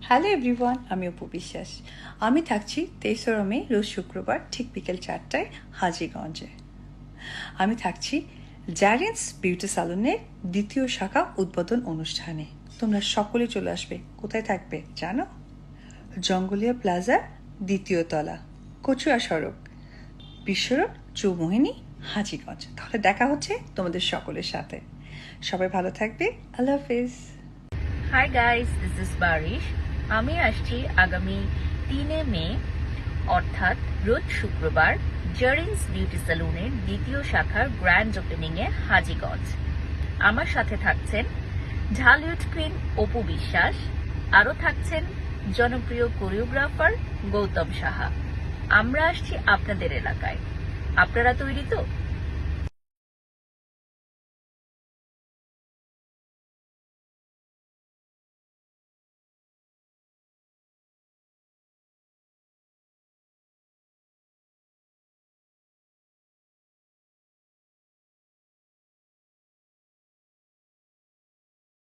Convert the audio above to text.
Hello everyone, আমি অপু বিশ্বাস। আমি থাকছি 23 মে রোজ শুক্রবার ঠিক বিকেল 4টায় হাজীগঞ্জে। আমি থাকছি জ্যারেন্স বিউটি স্যালনের দ্বিতীয় শাখা উদ্বোধন অনুষ্ঠানে। তোমরা সকলে চলে আসবে। কোথায় থাকবে জানো? জঙ্গলিয়া প্লাজার দ্বিতীয় তলা, কচুয়া সড়ক, বিশ্বরোড, চৌমোহিনী, হাজীগঞ্জ। তাহলে দেখা হচ্ছে তোমাদের সকলের সাথে। সবাই ভালো থাকবে। আল্লাহ হাফেজ। Hi guys, this is Barish. আমি আসছি আগামী 3 মে অর্থাৎ রোজ শুক্রবার জারিন্স বিউটি স্যালুনের দ্বিতীয় শাখার গ্র্যান্ড ওপেনিং এ হাজীগঞ্জ। আমার সাথে থাকছেন ঢালিউড কুইন অপু বিশ্বাস, আরও থাকছেন জনপ্রিয় কোরিওগ্রাফার গৌতম সাহা। আমরা আসছি আপনাদের এলাকায়। আপনারা তৈরি তো?